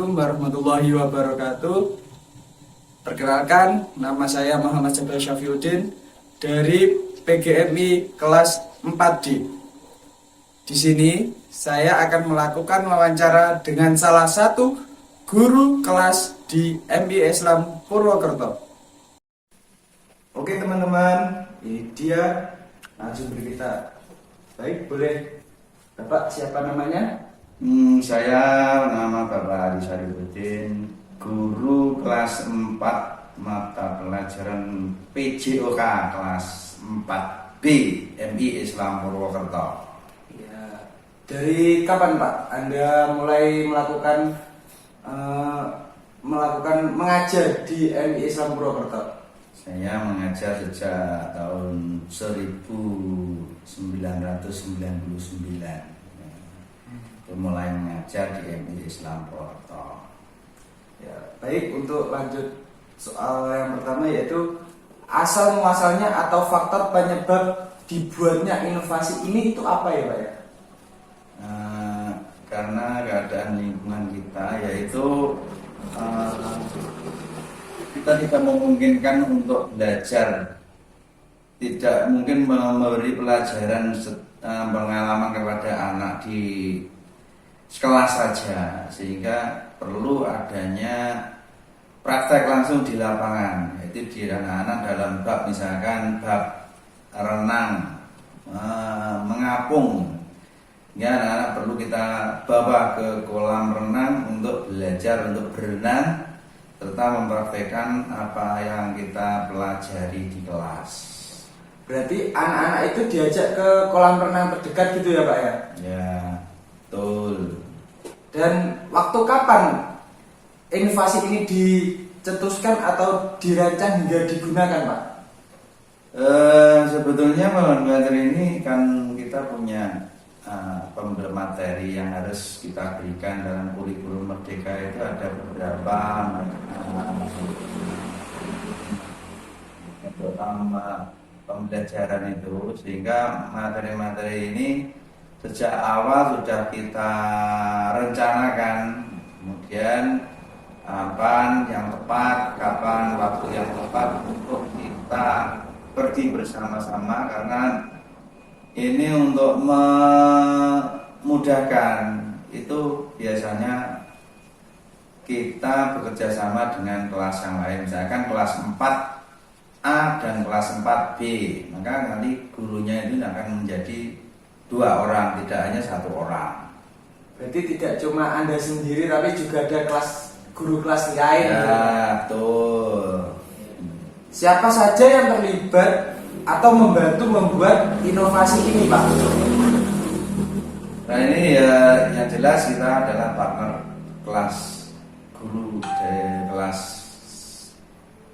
Assalamualaikum warahmatullahi wabarakatuh. Perkenalkan, nama saya Muhammad Jabal Syafiuddin dari PGMI kelas 4D. Di sini saya akan melakukan wawancara dengan salah satu guru kelas di MI Islam Purwokerto. Oke teman-teman, ini dia langsung berita. Baik, boleh Bapak siapa namanya? Saya nama Bapak Ali Syarifuddin, guru kelas 4 mata pelajaran PJOK kelas 4B MI Islam Purwokerto. Ya, dari kapan Pak Anda mulai mengajar di MI Islam Purwokerto? Saya mengajar sejak tahun 1999. Mulai mengajar di MI Islam Purwokerto. Ya, baik, untuk lanjut soal yang pertama yaitu asal muasalnya atau faktor penyebab dibuatnya inovasi ini itu apa ya Pak ya? Karena keadaan lingkungan kita yaitu kita tidak memungkinkan untuk belajar, tidak mungkin memberi pelajaran pengalaman kepada anak di kelas saja, sehingga perlu adanya praktek langsung di lapangan, yaitu di anak-anak dalam bab misalkan bab renang, mengapung. Ya, anak-anak perlu kita bawa ke kolam renang untuk belajar untuk berenang serta mempraktekkan apa yang kita pelajari di kelas. Berarti anak-anak itu diajak ke kolam renang terdekat gitu ya Pak ya? Ya, betul. Dan waktu kapan inovasi ini dicetuskan atau dirancang hingga digunakan Pak? Sebetulnya malam materi ini kan kita punya materi yang harus kita berikan dalam kurikulum Merdeka. Itu ada beberapa pembelajaran itu, sehingga materi-materi ini sejak awal sudah kita rencanakan, kemudian kapan yang tepat, kapan waktu yang tepat untuk kita pergi bersama-sama, karena ini untuk memudahkan. Itu biasanya kita bekerja sama dengan kelas yang lain, misalkan kelas 4A dan kelas 4B, maka nanti gurunya itu akan menjadi 2 orang, tidak hanya 1 orang. Berarti tidak cuma Anda sendiri, tapi juga ada guru kelas lain. Ya, betul. Siapa saja yang terlibat atau membantu membuat inovasi ini Pak? Nah ini ya, yang jelas kita adalah partner kelas guru dari kelas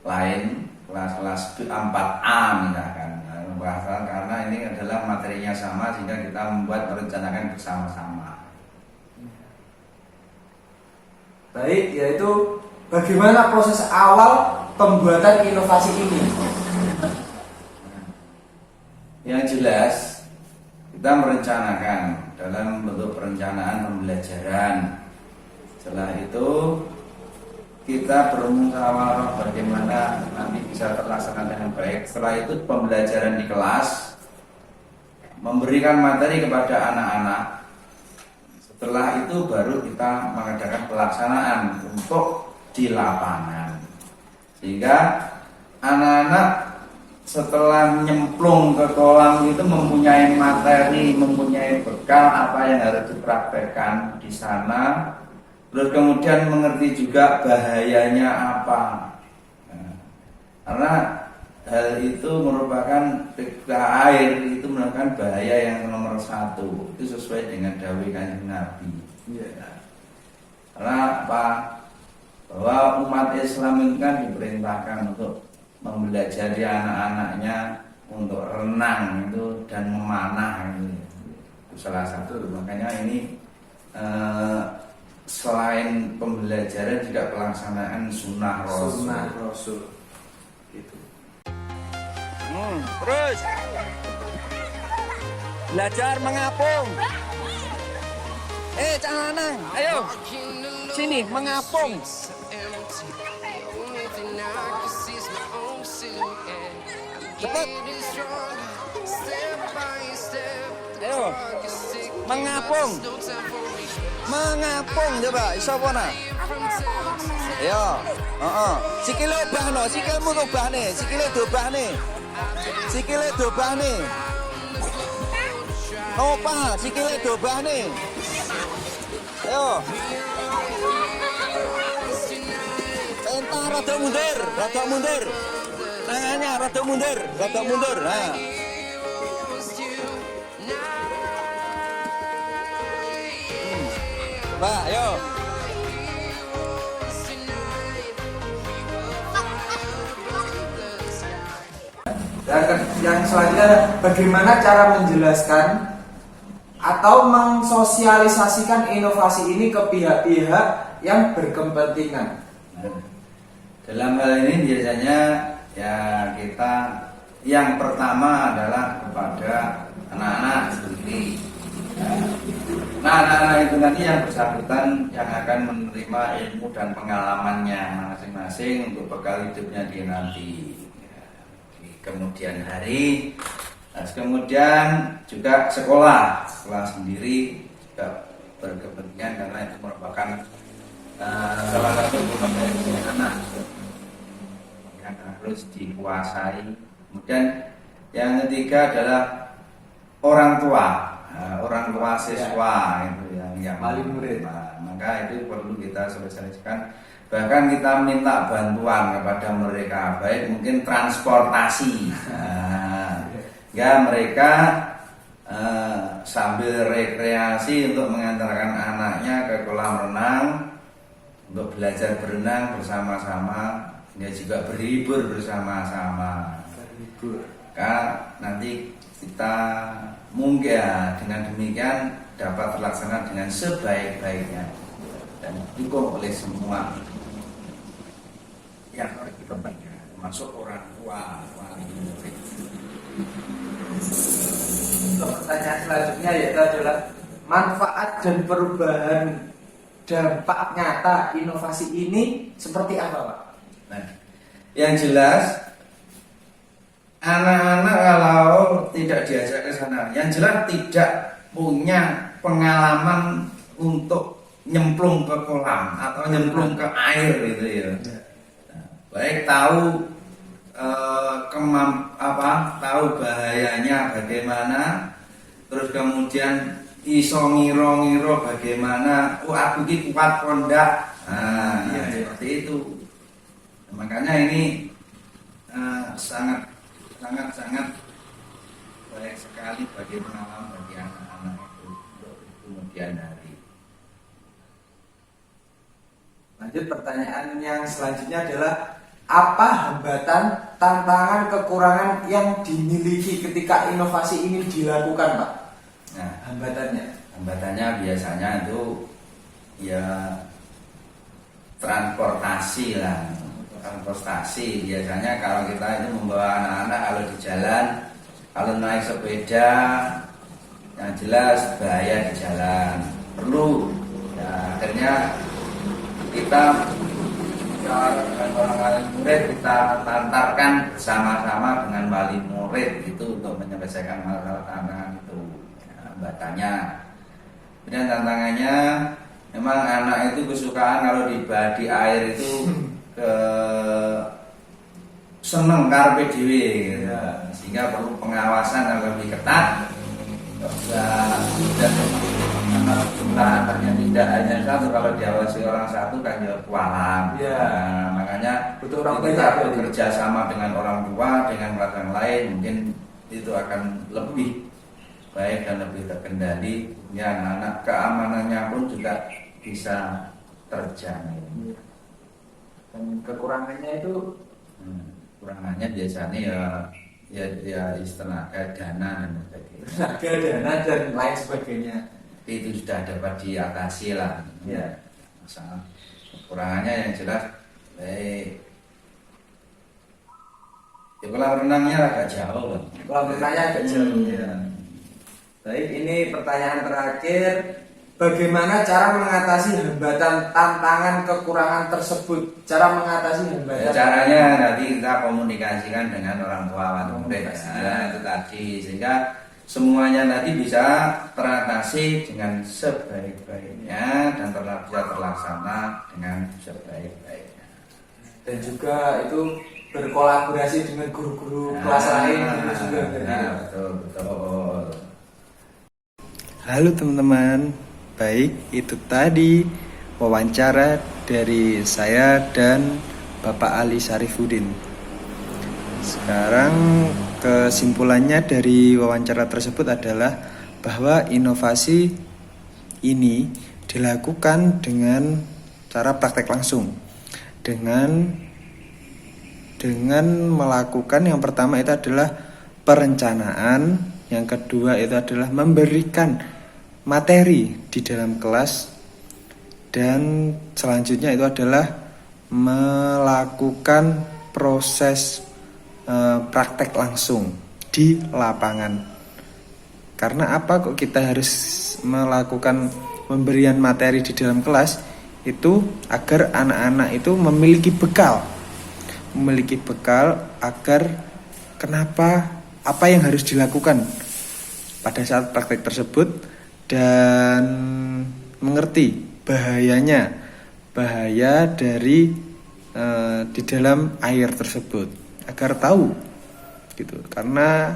lain, kelas 4A misalkan. Karena ini adalah materinya sama, sehingga kita merencanakan bersama-sama. Baik, yaitu bagaimana proses awal pembuatan inovasi ini? Yang jelas kita merencanakan dalam bentuk perencanaan pembelajaran. Setelah itu kita bermusyawarah bagaimana nanti bisa terlaksana dengan baik. Setelah itu pembelajaran di kelas, memberikan materi kepada anak-anak. Setelah itu baru kita mengadakan pelaksanaan untuk di lapangan, sehingga anak-anak setelah nyemplung ke kolam itu mempunyai materi, mempunyai bekal apa yang harus dipraktekkan di sana. Terus kemudian mengerti juga bahayanya apa. Karena hal itu merupakan air itu merupakan bahaya yang nomor 1. Itu sesuai dengan dawuh Kanjeng Nabi. Karena apa? Bahwa umat Islam itu kan diperintahkan untuk mempelajari anak-anaknya untuk renang itu dan memanah itu salah satu. Makanya ini selain pembelajaran juga pelaksanaan sunnah Rasul. Gitu. Terus belajar mengapung. Cananang, ayo. Sini, mengapung. Cepat. Ayo. Mengapung. Mengapung coba, iso apa nak? Ayo. Sikile obahno, sikilmu obahne, sikile dobahne. Sikile dobahne. Opa, sikile dobahne. Ayo. Entah rada mundur, rada mundur. Tangannya rada mundur, rada mundur. Nah. Pak, ayo. Yang selanjutnya, bagaimana cara menjelaskan atau mensosialisasikan inovasi ini ke pihak-pihak yang berkepentingan? Dalam hal ini biasanya ya kita yang pertama adalah kepada anak-anak sendiri. Nah, anak-anak itu nanti yang bersangkutan yang akan menerima ilmu dan pengalamannya masing-masing untuk bekal hidupnya dia nanti di kemudian hari. Nah, kemudian juga sekolah sendiri juga berkepentingan karena itu merupakan salah satu kepentingan anak yang harus dikuasai. Kemudian yang ketiga adalah orang tua siswa itu yang paling murid. Nah, maka itu perlu kita sosialisasikan. Bahkan kita minta bantuan kepada mereka, baik mungkin transportasi. Ya mereka sambil rekreasi untuk mengantarkan anaknya ke kolam renang untuk belajar berenang bersama-sama, ya juga berhibur bersama-sama. Kan nanti kita mungkin ya, dengan demikian dapat terlaksana dengan sebaik-baiknya dan didukung oleh semua yang berkepentingan, termasuk orang tua, wali murid. Untuk pertanyaan selanjutnya yaitu adalah manfaat dan perubahan dampak nyata inovasi ini seperti apa, Pak? Nah, yang jelas anak-anak kalau tidak diajak ke sana, yang jelas tidak punya pengalaman untuk nyemplung ke kolam atau nyemplung ke air gitu ya. Nah, baik tahu tahu bahayanya bagaimana, terus kemudian iso ngiro bagaimana, aku ini kuat kondak, seperti itu. Makanya ini sangat baik sekali bagi pengalaman bagi anak-anak itu untuk kemudian hari. Lanjut, pertanyaan yang selanjutnya adalah apa hambatan, tantangan, kekurangan yang dimiliki ketika inovasi ini dilakukan, Pak? Nah, hambatannya biasanya itu ya transportasi lah. Transportasi biasanya kalau kita itu membawa anak-anak kalau di jalan, kalau naik sepeda, yang jelas bahaya di jalan. Perlu ya, akhirnya kita orang murid kita tantarkan bersama-sama dengan wali murid itu untuk menyelesaikan masalah tantangan itu. Hambatannya, kemudian tantangannya memang anak itu kesukaan kalau di air itu seneng karpe dhewe gitu. Sehingga perlu pengawasan yang lebih ketat. Dan jumlah anaknya tidak hanya satu, kalau diawasi orang satu kan ya kualam. Nah, makanya butuh orang kita banyak bekerja sama dengan orang tua, dengan yang lain mungkin itu akan lebih baik dan lebih terkendali. Ya, anak keamanannya pun juga bisa terjamin. Dan kekurangannya itu Kurangannya biasanya ya tenaga, dana dan sebagainya. Tenaga, dana dan lain sebagainya. Itu sudah dapat diatasi lah. Ya. Masalah kekurangannya yang jelas baik. Ya, kolam renangnya agak jauh. Kolam renangnya agak jauh. Ya. Baik, ini pertanyaan terakhir. bagaimana cara mengatasi hambatan, tantangan, kekurangan tersebut. Cara mengatasi hambatan. Caranya nanti kita komunikasikan dengan orang tua atau murid itu tadi, sehingga semuanya nanti bisa teratasi dengan sebaik-baiknya dan bisa terlaksana dengan sebaik-baiknya. Dan juga itu berkolaborasi dengan guru-guru kelas lain gitu juga. Betul. Halo teman-teman, baik itu tadi wawancara dari saya dan Bapak Ali Syarifuddin. Sekarang kesimpulannya dari wawancara tersebut adalah bahwa inovasi ini dilakukan dengan cara praktek langsung, dengan melakukan yang pertama itu adalah perencanaan, yang kedua itu adalah memberikan materi di dalam kelas, dan selanjutnya itu adalah melakukan proses praktek langsung di lapangan. Karena apa kok kita harus melakukan pemberian materi di dalam kelas? Itu agar anak-anak itu memiliki bekal agar apa yang harus dilakukan pada saat praktek tersebut, dan mengerti bahaya dari di dalam air tersebut, agar tahu gitu. Karena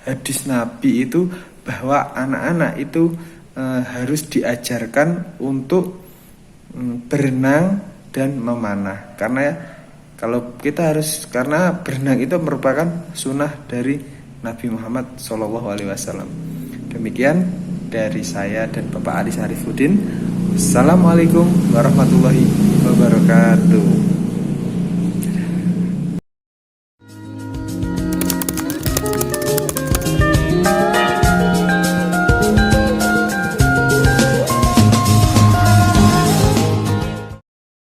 hadis Nabi itu bahwa anak-anak itu harus diajarkan untuk berenang dan memanah, karena berenang itu merupakan sunnah dari Nabi Muhammad SAW. Demikian dari saya dan Bapak Ali Syarifuddin. Assalamualaikum warahmatullahi wabarakatuh.